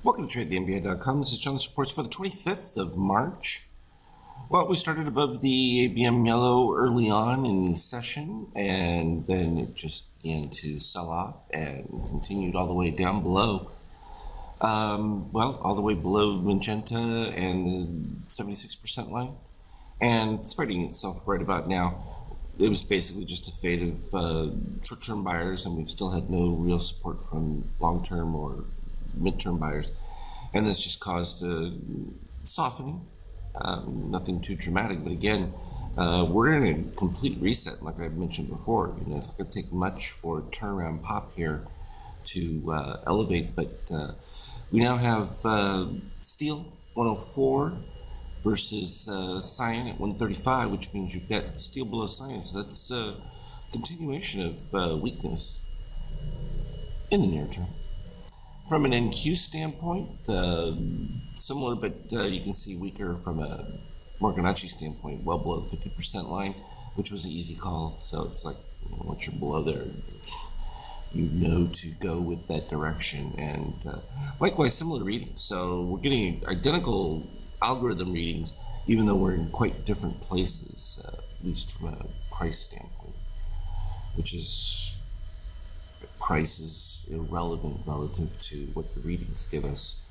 Welcome to TradeTheNBA.com. This is John's reports for the 25th of March. Well, we started above the ABM yellow early on in the session, and then it just began to sell off and continued all the way down below. All the way below magenta and the 76% line, and it's fighting itself right about now. It was basically just a fate of short-term buyers, and we've still had no real support from long-term or mid-term buyers, and this just caused a softening. Nothing too dramatic, but again, we're in a complete reset, like I've mentioned before. It's not going to take much for a turnaround pop here to elevate, but we now have steel 104 versus cyan at 135, which means you've got steel below cyan. So that's a continuation of weakness in the near term. From an NQ standpoint, similar, but you can see weaker from a Fibonacci standpoint, well below the 50% line, which was an easy call. So it's like, once you're below there, you know to go with that direction. And likewise, similar readings. So we're getting identical algorithm readings, even though we're in quite different places, at least from a price standpoint, which is price is irrelevant relative to what the readings give us.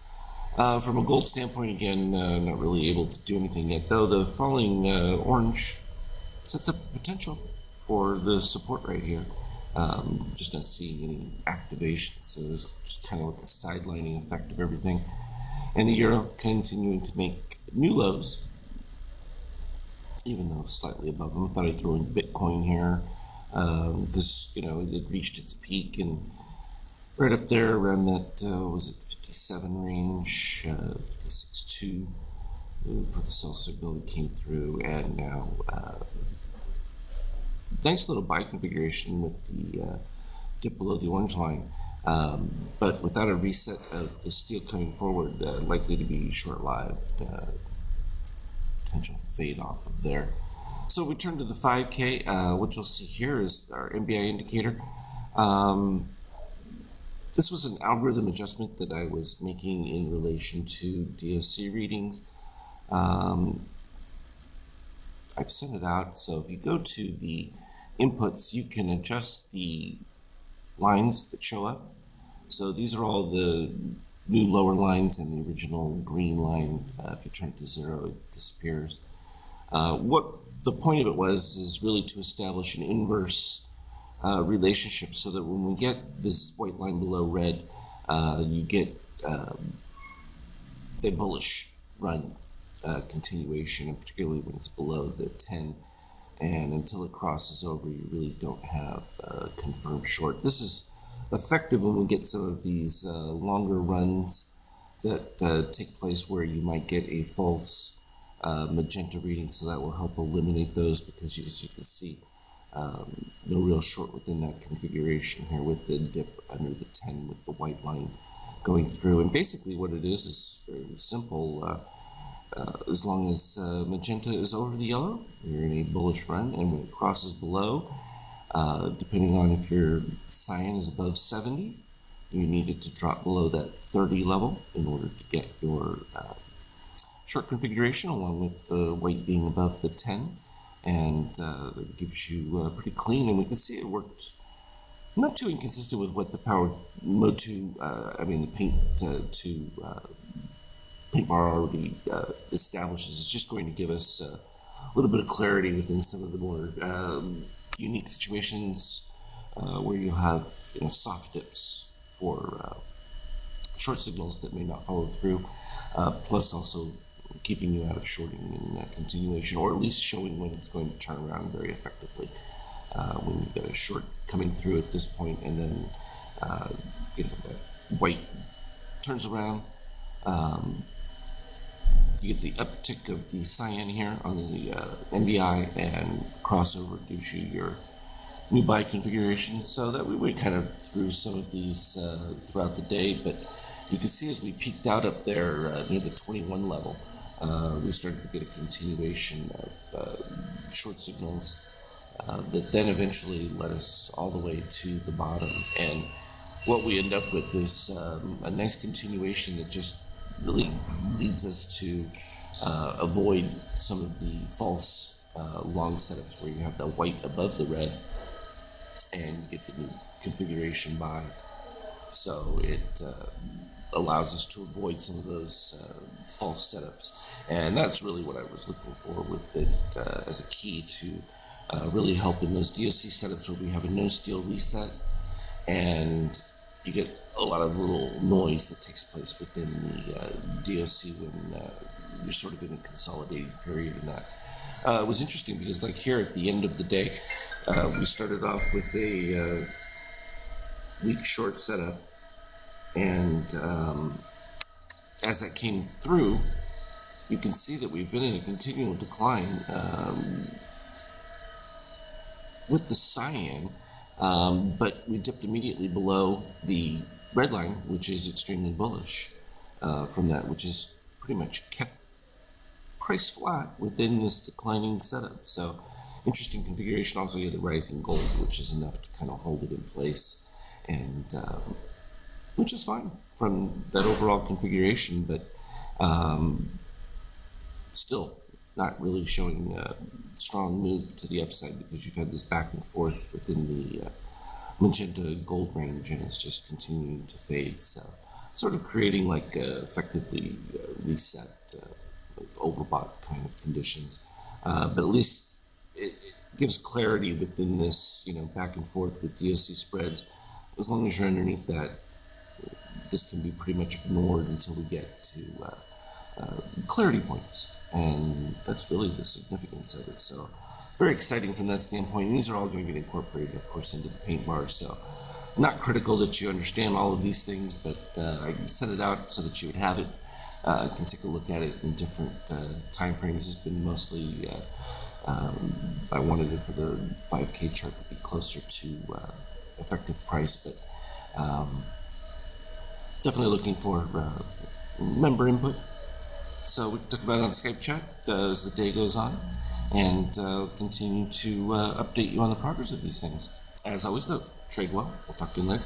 From a gold standpoint, again, not really able to do anything yet, though the falling orange sets up potential for the support right here. Just not seeing any activation, so there's just kind of like a sidelining effect of everything. And the euro continuing to make new lows, even though slightly above them. I thought I'd throw in Bitcoin here, because it reached its peak and right up there around that was it 57 range, 56.2 for the sell signal that came through, and now nice little buy configuration with the dip below the orange line, but without a reset of the steel coming forward, likely to be short-lived, potential fade off of there. So we turn to the 5K. What you'll see here is our NBI indicator. This was an algorithm adjustment that I was making in relation to DOC readings. I've sent it out, so if you go to the inputs, you can adjust the lines that show up. So these are all the new lower lines, and the original green line, if you turn it to 0, it disappears. What the point of it is really to establish an inverse relationship, so that when we get this white line below red, you get the bullish run continuation, and particularly when it's below the 10. And until it crosses over, you really don't have confirmed short. This is effective when we get some of these longer runs that take place where you might get a false magenta reading, so that will help eliminate those, because as you can see, no real short within that configuration here with the dip under the 10 with the white line going through. And basically what it is very simple. As long as magenta is over the yellow, you're in a bullish run, and when it crosses below, depending on if your cyan is above 70, you need it to drop below that 30 level in order to get your short configuration, along with the white being above the 10, and it gives you pretty clean. And we can see it worked not too inconsistent with what the Power Mode 2, the Paint 2 paint bar already establishes. Is just going to give us a little bit of clarity within some of the more unique situations where you have soft dips for short signals that may not follow through, plus also keeping you out of shorting in continuation, or at least showing when it's going to turn around very effectively. When you get a short coming through at this point, and then that white turns around, you get the uptick of the cyan here on the NBI, and crossover gives you your new buy configuration. So that we went kind of through some of these throughout the day, but you can see as we peaked out up there near the 21 level, we started to get a continuation of short signals that then eventually led us all the way to the bottom. And what we end up with is a nice continuation that just really leads us to avoid some of the false long setups where you have the white above the red and you get the new configuration by. So it allows us to avoid some of those false setups. And that's really what I was looking for with it as a key to really help in those DSC setups where we have a no steal reset and you get a lot of little noise that takes place within the DSC when you're sort of in a consolidating period in that. It was interesting because like here at the end of the day, we started off with a weak short setup, and as that came through, you can see that we've been in a continual decline with the cyan, but we dipped immediately below the red line, which is extremely bullish from that, which is pretty much kept price flat within this declining setup. So interesting configuration. Also, you have the rising gold, which is enough to kind of hold it in place, and which is fine from that overall configuration, but still not really showing a strong move to the upside because you've had this back and forth within the magenta gold range, and it's just continuing to fade. So sort of creating like effectively reset, overbought kind of conditions. But at least it gives clarity within this, back and forth with DSC spreads. As long as you're underneath that, this can be pretty much ignored until we get to clarity points. And that's really the significance of it. So very exciting from that standpoint. These are all going to get incorporated, of course, into the paint bars. So not critical that you understand all of these things, but I set it out so that you would have it. Can take a look at it in different time frames. It's been mostly, I wanted it for the 5K chart to be closer to effective price, but definitely looking for member input. So we can talk about it on Skype chat as the day goes on, and continue to update you on the progress of these things. As always, though, trade well. We'll talk to you later.